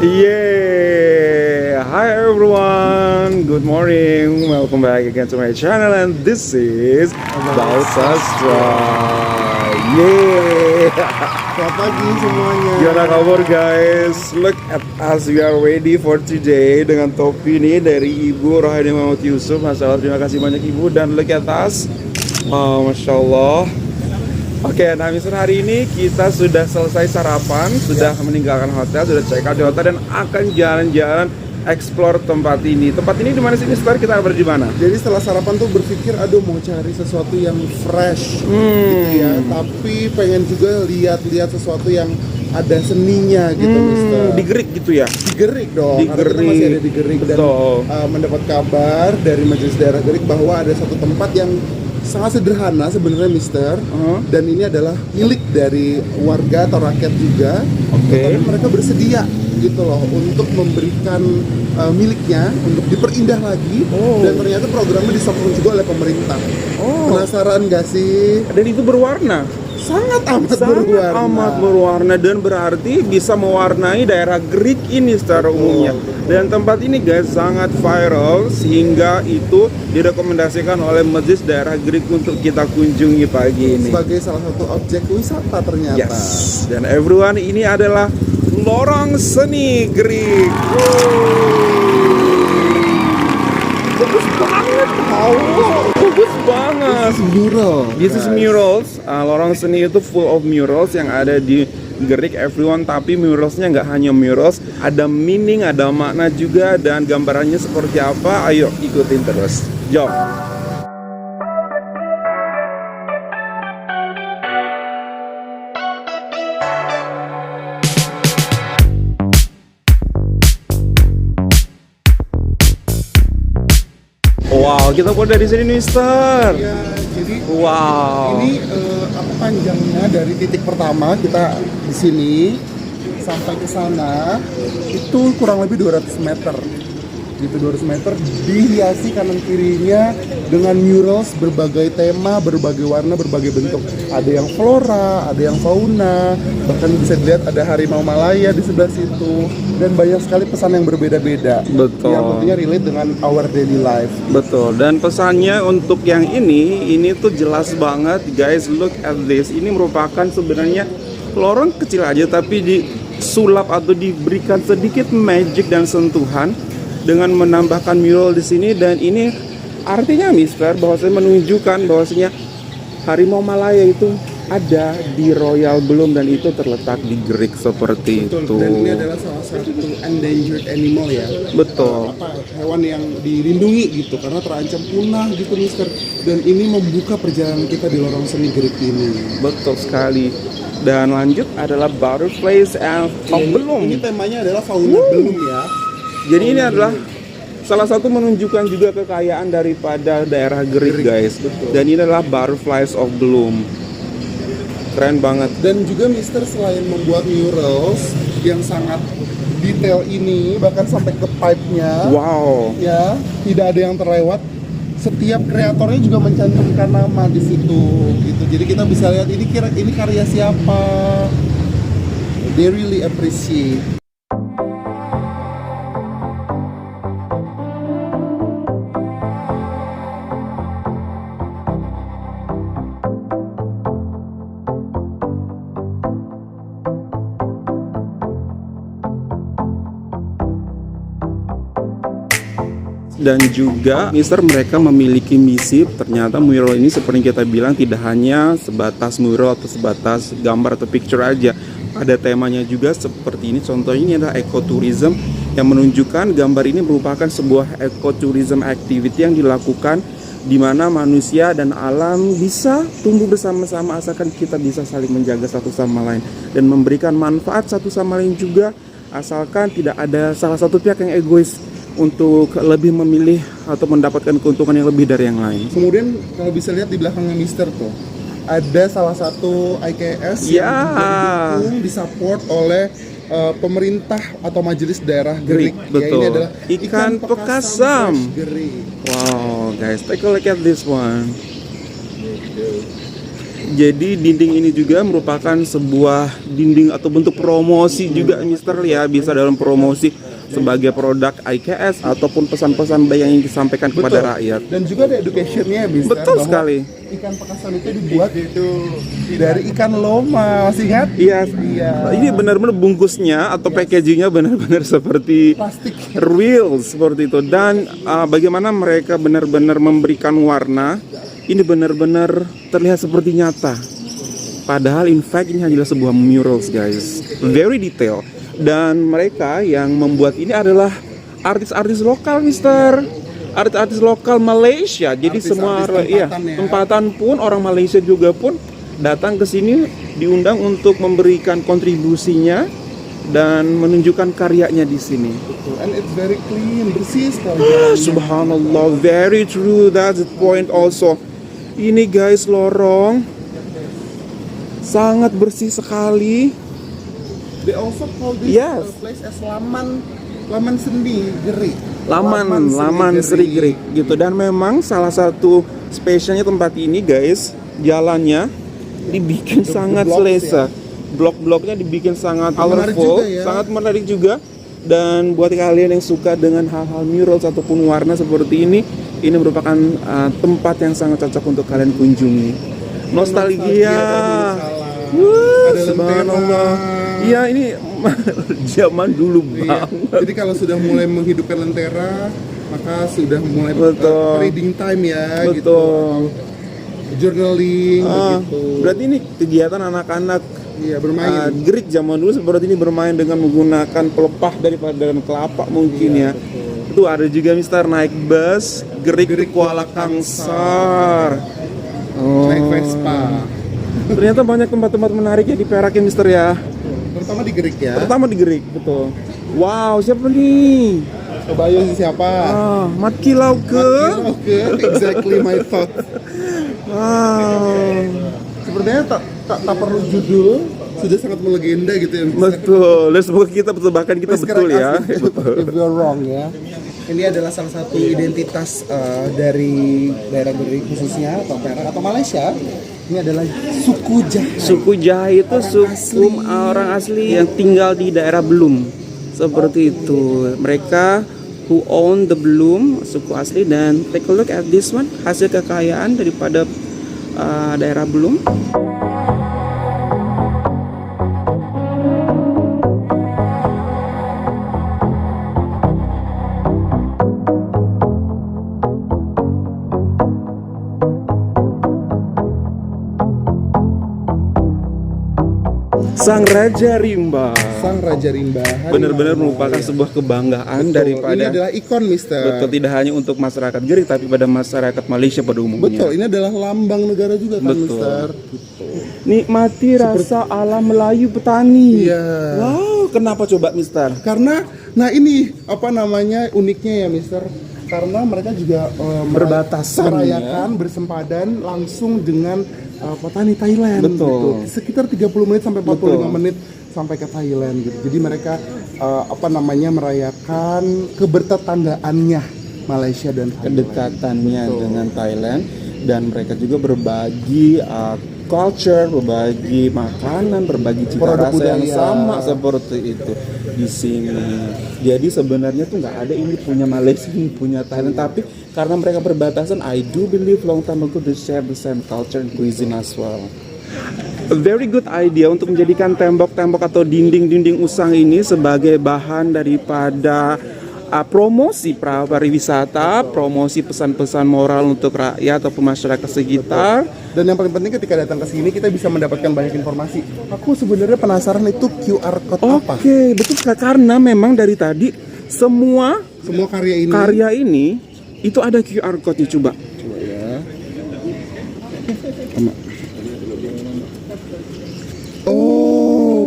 Yeah, hi everyone, good morning, welcome back again to my channel and this is Bau Sastra. Yeah. Selamat pagi semuanya. Gimana kabar guys? Look at us, we are ready for today dengan topi ini dari Ibu Rohani Muhammad Yusuf. Masya Allah, terima kasih banyak Ibu. Dan look at us, wow, Masya Allah. Oke, nah misalnya hari ini kita sudah selesai sarapan, sudah meninggalkan hotel, sudah check out di hotel dan akan jalan-jalan explore tempat ini. Tempat ini di mana sih, Mister? Kita berada di mana? Jadi setelah sarapan tuh berpikir, aduh mau cari sesuatu yang fresh, gitu ya. Tapi pengen juga lihat-lihat sesuatu yang ada seninya, gitu, Mister. Di Gerik gitu ya? Di Gerik dong. Di Karena kita masih ada di Gerik. Betul. Dan mendapat kabar dari Majelis Daerah Gerik bahwa ada satu tempat yang sangat sederhana sebenarnya, Mister. Dan ini adalah milik dari warga atau rakyat juga. Tapi mereka bersedia gitu loh untuk memberikan miliknya untuk diperindah lagi. Dan ternyata programnya disokong juga oleh pemerintah. Penasaran gak sih? Dan itu berwarna. Sangat amat berwarna dan berarti bisa mewarnai daerah Gerik ini secara umumnya. Dan tempat ini guys sangat viral sehingga itu direkomendasikan oleh Majelis Daerah Gerik untuk kita kunjungi pagi ini sebagai salah satu objek wisata ternyata. Yes. Dan everyone, ini adalah Lorong Seni Gerik. Bagus banget, bagus banget. This is murals. Lorong seni itu full of murals yang ada di Gerik, everyone. Tapi muralsnya nggak hanya murals, ada meaning, ada makna juga. Dan gambarannya seperti apa? Ayo ikutin terus. Jom. Wow, kita mulai dari sini, Mister. Ya, jadi wow. Ini panjangnya dari titik pertama kita di sini sampai ke sana itu kurang lebih 200 meter. Gitu, 200 meter dihiasi kanan kirinya dengan murals berbagai tema, berbagai warna, berbagai bentuk. Ada yang flora, ada yang fauna, bahkan bisa dilihat ada harimau Malaya di sebelah situ, dan banyak sekali pesan yang berbeda-beda. Betul. Yang tentunya relate dengan our daily life. Betul. Dan pesannya untuk yang ini tuh jelas banget, guys. Look at this. Ini merupakan sebenarnya lorong kecil aja tapi disulap atau diberikan sedikit magic dan sentuhan dengan menambahkan mural di sini. Dan ini artinya, Mister, bahwasanya menunjukkan bahwasanya harimau Malaya itu ada di Royal Bloom dan itu terletak di Gerik seperti Betul, itu. dan ini adalah salah satu endangered animal ya. Betul. Hewan yang dilindungi gitu karena terancam punah gitu, Mister. Dan ini membuka perjalanan kita di lorong seni Gerik ini. Betul sekali. Dan lanjut adalah Butterflies of Bloom. Ini temanya adalah fauna belum ya. Jadi ini adalah salah satu menunjukkan juga kekayaan daripada daerah Gerik, guys. Betul. Dan ini adalah Butterflies of Bloom. Keren banget. Dan juga, Mister, selain membuat murals yang sangat detail ini, bahkan sampai ke pipe-nya. Wow. Ya, tidak ada yang terlewat. Setiap kreatornya juga mencantumkan nama di situ gitu. Jadi kita bisa lihat ini karya siapa. They really appreciate. Dan juga Mister, mereka memiliki misi. Ternyata mural ini seperti kita bilang tidak hanya sebatas mural atau sebatas gambar atau picture aja. Ada temanya juga seperti ini. Contohnya ini adalah ekotourism yang menunjukkan gambar ini merupakan sebuah ekotourism activity yang dilakukan di mana manusia dan alam bisa tumbuh bersama-sama asalkan kita bisa saling menjaga satu sama lain dan memberikan manfaat satu sama lain juga, asalkan tidak ada salah satu pihak yang egois untuk lebih memilih atau mendapatkan keuntungan yang lebih dari yang lain. Kemudian kalau bisa lihat di belakangnya Mister tuh ada salah satu IKS yang juga didukung, disupport oleh pemerintah atau Majelis Daerah Gerik. Betul. Ya, ini adalah ikan pekasam. Gerik. Wow, guys, take a look at this one. Jadi dinding ini juga merupakan sebuah dinding atau bentuk promosi juga Mister ya, bisa dalam promosi sebagai produk IKS ataupun pesan-pesan baik yang ingin disampaikan kepada rakyat. Dan juga ada educationnya Mister. Betul bahwa sekali. Ikan pekasan itu dibuat itu dari ikan loma, masih ingat? Iya. Iya. Ini benar-benar bungkusnya atau packagingnya benar-benar seperti Plastik. real seperti itu. Dan bagaimana mereka benar-benar memberikan warna, ini benar-benar terlihat seperti nyata. Padahal in fact ini hanyalah sebuah murals guys, very detail. Dan mereka yang membuat ini adalah artis-artis lokal Mister, artis-artis lokal Malaysia. Jadi semua tempatan pun orang Malaysia juga pun datang ke sini diundang untuk memberikan kontribusinya dan menunjukkan karyanya di sini. And it's very clean, bersih sekali. Subhanallah, very true. That's the point also. Ini guys lorong sangat bersih sekali. They also call this place as Laman Seni Gerik. Laman Seri Gerik gitu. Dan memang salah satu spesialnya tempat ini guys, jalannya dibikin sangat selesa. Blok-bloknya dibikin sangat colorful, sangat menarik juga. Dan buat kalian yang suka dengan hal-hal murals ataupun warna seperti ini merupakan tempat yang sangat cocok untuk kalian kunjungi. Nostalgia. Subhanallah. Iya, ini zaman dulu banget. Jadi kalau sudah mulai menghidupkan lentera, maka sudah mulai reading time ya. Betul. Gitu. Journaling begitu. Berarti ini kegiatan anak-anak bermain. Gerik zaman dulu seperti ini, bermain dengan menggunakan pelepah daripada kelapa mungkin ya. Itu ada juga Mister naik bus Gerik Kuala Kangsar. Naik Vespa. Ternyata banyak tempat-tempat menarik ya di Perak ya Mister ya. Terutama di Gerik ya. Terutama di Gerik, betul. Wow, siapa nih? Coba ayo siapa? Mat Kilau ke? Exactly my thought. Wow. Sepertinya tak perlu judul, sudah sangat melegenda gitu ya. Betul. Dan semoga kita tebakan kita betul ya. If you're wrong ya. Ini adalah salah satu identitas dari daerah Gerik khususnya atau Perak atau Malaysia. Ini adalah suku Jahat. Suku Jahat itu suku orang asli yang tinggal di daerah Belum. Seperti itu. Mereka who own the Belum, suku asli. Dan take a look at this one, hasil kekayaan daripada daerah Belum. Sang Raja Rimba. Sang Raja Rimba. Benar-benar merupakan sebuah kebanggaan. Betul. Daripada ini adalah ikon Mister. Betul, tidak hanya untuk masyarakat Gerik tapi pada masyarakat Malaysia pada umumnya. Betul, ini adalah lambang negara juga kan Mister. Nikmati rasa alam Melayu petani. Iya. Wow, kenapa coba Mister? Karena ini apa namanya uniknya ya Mister. Karena mereka juga merayakan bersempadan langsung dengan petani Thailand. Betul. Gitu. Sekitar 30 menit sampai 45 menit sampai ke Thailand gitu. Jadi mereka merayakan kebertetanggaannya Malaysia dan Thailand. Kedekatannya dengan Thailand, dan mereka juga berbagi culture, berbagi makanan, berbagi cita rasa yang sama seperti itu di sini. Jadi sebenarnya tuh nggak ada ini punya Malaysia, ini punya Thailand, tapi karena mereka berbatasan, I do believe long time ago they share the same culture and cuisine as well. A very good idea untuk menjadikan tembok-tembok atau dinding-dinding usang ini sebagai bahan daripada promosi pariwisata, promosi pesan-pesan moral untuk rakyat ataupun masyarakat sekitar. Dan yang paling penting ketika datang ke sini kita bisa mendapatkan banyak informasi. Aku sebenarnya penasaran itu QR code apa? Oke, betul sekali, karena memang dari tadi semua karya ini itu ada QR code-nya. Coba ya.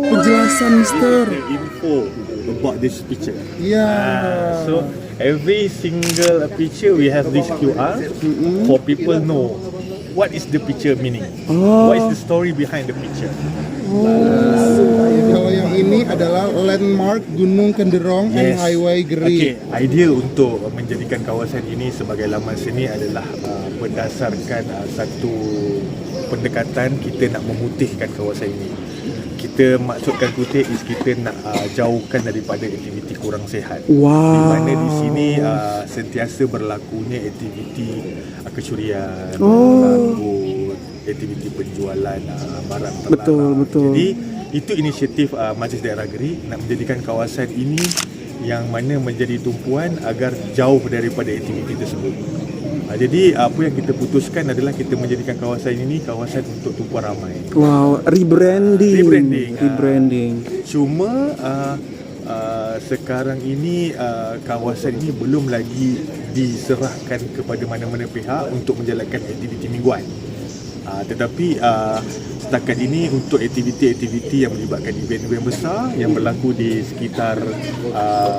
Penjelasan Mister. Info about this picture. Yeah. So every single picture we have this QR for people know what is the picture meaning. What is the story behind the picture. Kalau yang ini adalah landmark Gunung Kenderong and Highway Gerik. Idea untuk menjadikan kawasan ini sebagai laman seni adalah berdasarkan satu pendekatan kita nak memutihkan kawasan ini. Kita maksudkan putih is kita nak jauhkan daripada aktiviti kurang sihat. Wow. Di mana di sini sentiasa berlakunya aktiviti kecurian, rambut, aktiviti penjualan barang terlarang. Betul. Jadi itu inisiatif Majlis Daerah Gerik nak menjadikan kawasan ini yang mana menjadi tumpuan agar jauh daripada aktiviti tersebut. Jadi apa yang kita putuskan adalah kita menjadikan kawasan ini kawasan untuk tumpuan ramai. Wow, rebranding. Cuma sekarang ini kawasan ini belum lagi diserahkan kepada mana-mana pihak untuk menjalankan aktiviti mingguan. Tetapi setakat ini untuk aktiviti-aktiviti yang melibatkan event-event besar yang berlaku di sekitar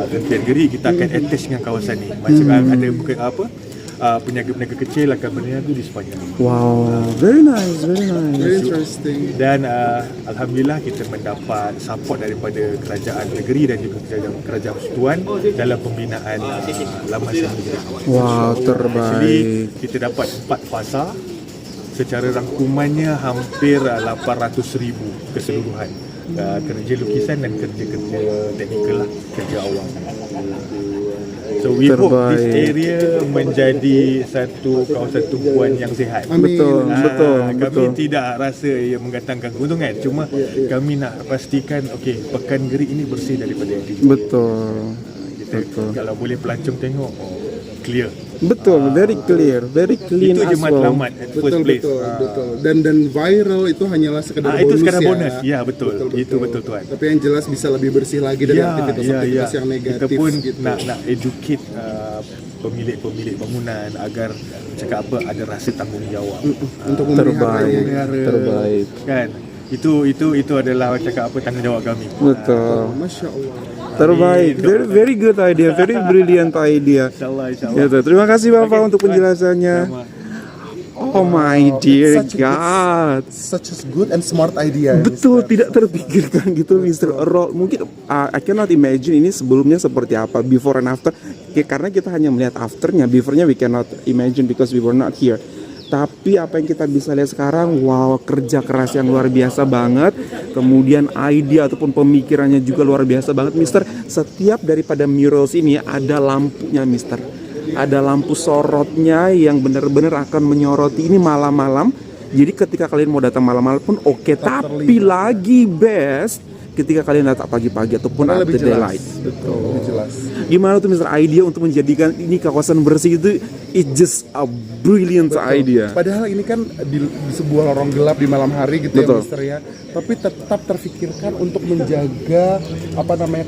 Impian Gerik, kita akan attach dengan kawasan ini. Macam ada peniaga-peniaga kecil akan berniaga di sepanjang ini. Wow, very nice. Very interesting. Dan alhamdulillah kita mendapat support daripada kerajaan negeri dan juga kerajaan persekutuan dalam pembinaan laman seni Gerik. Wow, Jadi terbaik. kita dapat 4 fasa. Secara rangkumannya hampir 800,000 keseluruhan. Kerja lukisan dan kerja-kerja teknikal lah, kerja awam. So we hope this area menjadi satu kawasan tumpuan yang sihat. Betul. Kami tidak rasa ia mendatangkan keuntungan, cuma kami nak pastikan Pekan Gerik ini bersih daripada aktiviti. Betul. Kalau boleh pelancong tengok, clear. Betul, very clear, very clean Itu je as well. matlamat at first place. Betul. Dan viral itu hanyalah sekedar bonus Itu sekadar ya. bonus. Ya, betul. Itu betul tuan. Tapi yang jelas bisa lebih bersih lagi dari aktivitas-aktivitas yang negatif. Kita pun gitu. nak educate pemilik bangunan agar cakap apa ada rasa tanggungjawab Untuk memeliharanya. Terbaik. kan. Itu adalah cakap apa tanggungjawab kami. Betul. Masya Allah. Terbaik. Very good idea, very brilliant idea. Insyaallah. Gitu. Terima kasih Bapak untuk penjelasannya. Oh my dear God. Such a good and smart idea. Betul, tidak terpikirkan gitu Mr. Roll. Mungkin I cannot imagine ini sebelumnya seperti apa, before and after. Karena kita hanya melihat afternya, beforenya we cannot imagine because we were not here. Tapi apa yang kita bisa lihat sekarang, wow, kerja keras yang luar biasa banget. Kemudian ide ataupun pemikirannya juga luar biasa banget, Mister. Setiap daripada murals ini ada lampunya, Mister. Ada lampu sorotnya yang benar-benar akan menyoroti ini malam-malam. Jadi ketika kalian mau datang malam-malam pun oke. Tapi lagi best ketika kalian datang pagi-pagi ataupun at the daylight. Betul. Lebih jelas. Gimana tuh Mister idea untuk menjadikan ini kawasan bersih itu, it's just a brilliant idea. Padahal ini kan di sebuah lorong gelap di malam hari gitu ya Mister ya. Tapi tetap terfikirkan untuk menjaga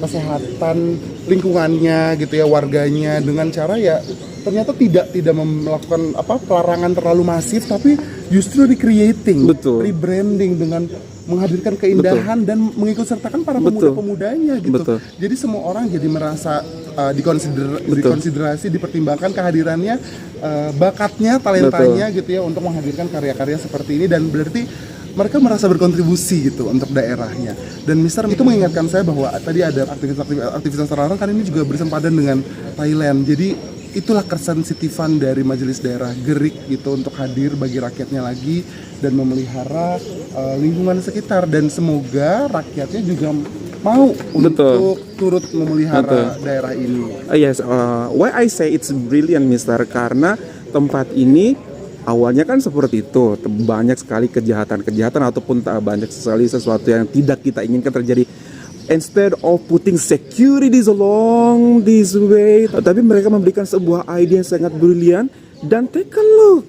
kesehatan lingkungannya gitu ya, warganya, dengan cara ya ternyata tidak melakukan pelarangan terlalu masif, tapi justru recreating, rebranding dengan menghadirkan keindahan dan mengikutsertakan para pemuda-pemudanya gitu. Jadi semua orang jadi merasa dikonsiderasi, dipertimbangkan kehadirannya, bakatnya, talentanya gitu ya untuk menghadirkan karya-karya seperti ini, dan berarti mereka merasa berkontribusi gitu untuk daerahnya. Dan Mister itu mengingatkan saya bahwa tadi ada aktivitas terlarang kan ini juga bersempadan dengan Thailand. Jadi itulah kesensitifan dari Majelis Daerah Gerik gitu untuk hadir bagi rakyatnya lagi dan memelihara lingkungan sekitar, dan semoga rakyatnya juga mau untuk turut memelihara daerah ini. Yes, why I say it's brilliant, Mister, karena tempat ini awalnya kan seperti itu, banyak sekali kejahatan ataupun banyak sekali sesuatu yang tidak kita inginkan terjadi. Instead of putting securities along this way, tapi mereka memberikan sebuah ide yang sangat brilian. Dan take a look,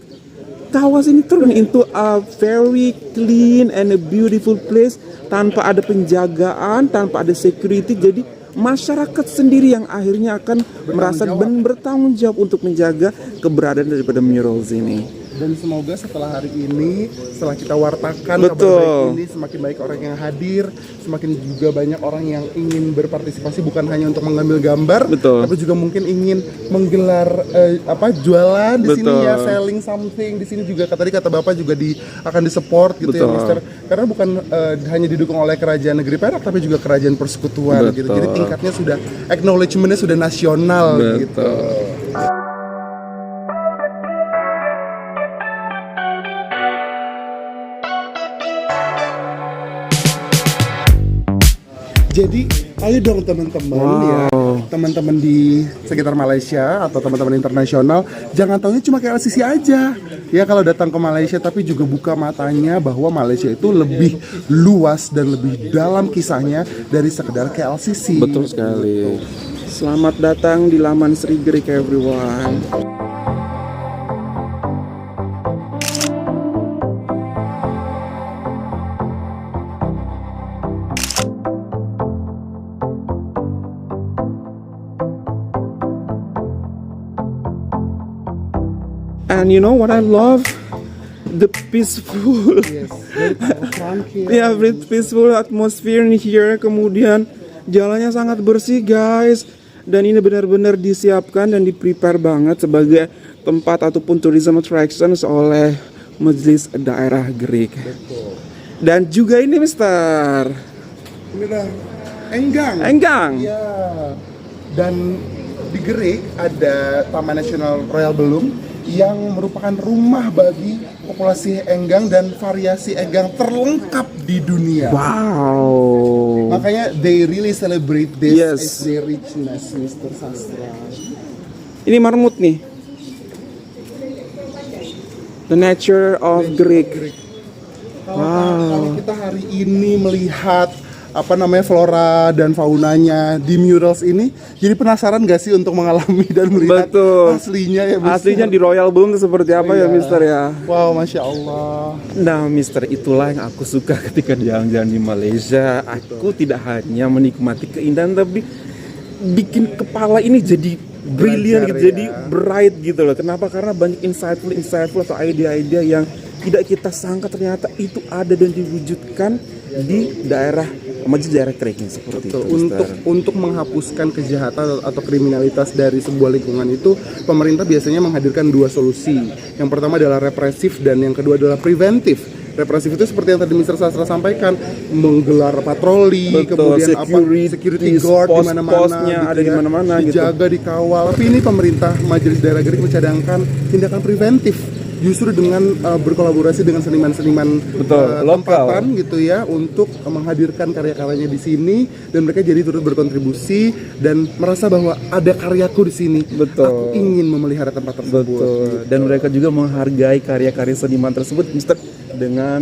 kawasan ini turn into a very clean and a beautiful place, tanpa ada penjagaan, tanpa ada security. Jadi masyarakat sendiri yang akhirnya akan merasa bertanggung jawab untuk menjaga keberadaan daripada murals ini. Dan semoga setelah hari ini, setelah kita wartakan kabar Betul. baik ini, semakin baik orang yang hadir, semakin juga banyak orang yang ingin berpartisipasi bukan hanya untuk mengambil gambar, Betul. tapi juga mungkin ingin menggelar jualan di sini Betul. ya, selling something di sini juga. Tadi kata Bapak juga akan disupport gitu ya, Betul. Mister. Karena bukan hanya didukung oleh kerajaan negeri Perak, tapi juga kerajaan persekutuan gitu. Jadi tingkatnya sudah acknowledgement-nya sudah nasional gitu. Jadi ayo dong teman-teman ya, teman-teman di sekitar Malaysia atau teman-teman internasional, jangan taunya cuma kayak LCC aja. Ya kalau datang ke Malaysia tapi juga buka matanya bahwa Malaysia itu lebih luas dan lebih dalam kisahnya dari sekedar kayak LCC. Betul sekali. Selamat datang di laman Sri Greek everyone. And you know what I love? The peaceful, Yes, tranquil. yeah, very peaceful atmosphere in here. Kemudian jalannya sangat bersih, guys. Dan ini benar-benar disiapkan dan di-prepare banget sebagai tempat ataupun tourism attractions oleh Majelis Daerah Greek. Dan juga ini, Mister Ini dah Enggang. Enggang. Iya. Dan di Greek ada Taman Nasional Royal Belum yang merupakan rumah bagi populasi enggang dan variasi enggang terlengkap di dunia. Wow. Makanya they really celebrate this Yes. as their richness, Mr. Sastra. Ini marmut nih. The nature of Greek. Kalau kita hari ini melihat flora dan faunanya di murals ini, jadi penasaran gak sih untuk mengalami dan melihat Betul. aslinya ya, Mister? Aslinya di Royal Bloom itu seperti apa ya, Iya. Mister ya? Wow, Masya Allah. Nah, Mister, itulah yang aku suka ketika jalan-jalan di Malaysia. Aku tidak hanya menikmati keindahan, tapi bikin kepala ini jadi brilliant Belajar, gitu, jadi bright gitu loh. Kenapa? Karena banyak insightful atau ide-ide yang tidak kita sangka ternyata itu ada dan diwujudkan di daerah Majelis Daerah Greek seperti Betul. itu. Mister. Untuk menghapuskan kejahatan atau kriminalitas dari sebuah lingkungan itu, pemerintah biasanya menghadirkan dua solusi. Yang pertama adalah represif dan yang kedua adalah preventif. Represif itu seperti yang tadi Mr. Sastra sampaikan, menggelar patroli, Betul, kemudian security guard di mana-mana, pos-posnya ada di mana-mana gitu. dijaga, dikawal. Tapi ini pemerintah Majelis Daerah Greek mencadangkan tindakan preventif. Justru dengan berkolaborasi dengan seniman-seniman lokal tempatan gitu ya, untuk menghadirkan karya-karyanya di sini, dan mereka jadi turut berkontribusi dan merasa bahwa ada karyaku di sini. Betul. Aku ingin memelihara tempat tersebut. Betul. Dan mereka juga menghargai karya-karya seniman tersebut, Mister, dengan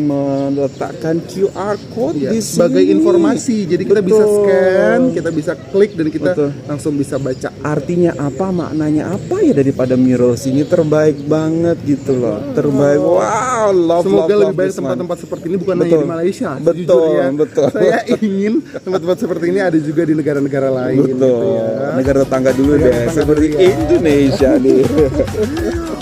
meletakkan QR code Ya, di sini sebagai informasi. Jadi kita bisa Betul. scan, kita bisa klik dan kita Betul. langsung bisa baca. Artinya apa, maknanya apa ya daripada murals ini, terbaik banget gitu loh. Terbaik. Wow, love. Semoga lebih banyak this one. tempat-tempat seperti ini bukan Betul. hanya di Malaysia. Betul, sejujurnya. betul. Saya ingin tempat-tempat seperti ini ada juga di negara-negara lain. Betul. Gitu ya. Negara tetangga dulu Negara deh, tetangga seperti dulu ya. Indonesia nih.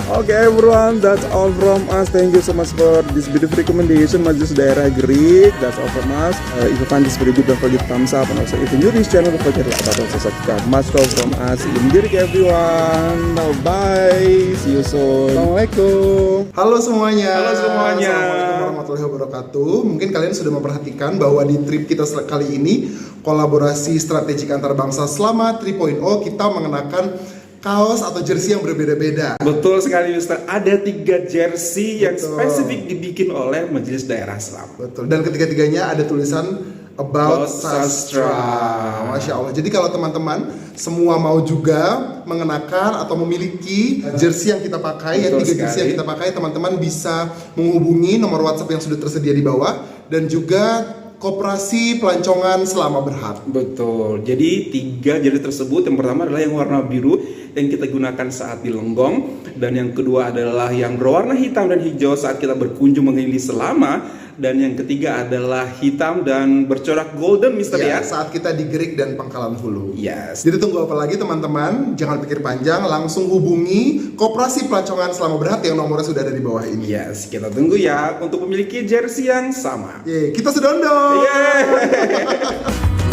Okay everyone, that's all from us. Thank you so much for this beautiful recommendation, Majelis Daerah Greek. That's all from us. If you find this video good, don't forget to thumbs up, and also if you're new to this channel, don't forget to like button, subscribe. Much love from us in Greek everyone. Bye. See you soon. Assalamualaikum. Halo semuanya. Halo semuanya. Assalamualaikum warahmatullahi wabarakatuh. Mungkin kalian sudah memperhatikan bahwa di trip kita kali ini, kolaborasi strategik antar bangsa selama 3.0, kita mengenakan kaos atau jersey yang berbeda-beda. Betul sekali, Mister. Ada 3 jersey yang spesifik dibikin oleh Majelis Daerah Islam. Betul. Dan ketiga-tiganya ada tulisan About Sastra. Masya Allah. Jadi kalau teman-teman semua mau juga mengenakan atau memiliki jersey yang kita pakai, Betul 3 jersey sekali. yang kita pakai, teman-teman bisa menghubungi nomor WhatsApp yang sudah tersedia di bawah, dan juga Koperasi Pelancongan Selama Berhak. Betul. Jadi 3 jersey tersebut, yang pertama adalah yang warna biru yang kita gunakan saat di Lenggong, dan yang kedua adalah yang berwarna hitam dan hijau saat kita berkunjung mengelilingi Selama, Dan yang ketiga adalah hitam dan bercorak golden, Mister ya. Saat kita di Gerik dan Pangkalan Hulu. Yes. Jadi tunggu apa lagi teman-teman? Jangan pikir panjang, langsung hubungi Koperasi Pelacongan Selama Berhad yang nomornya sudah ada di bawah ini. Yes, kita tunggu ya untuk memiliki jersey yang sama. Yeay, kita sedondong. Yeay.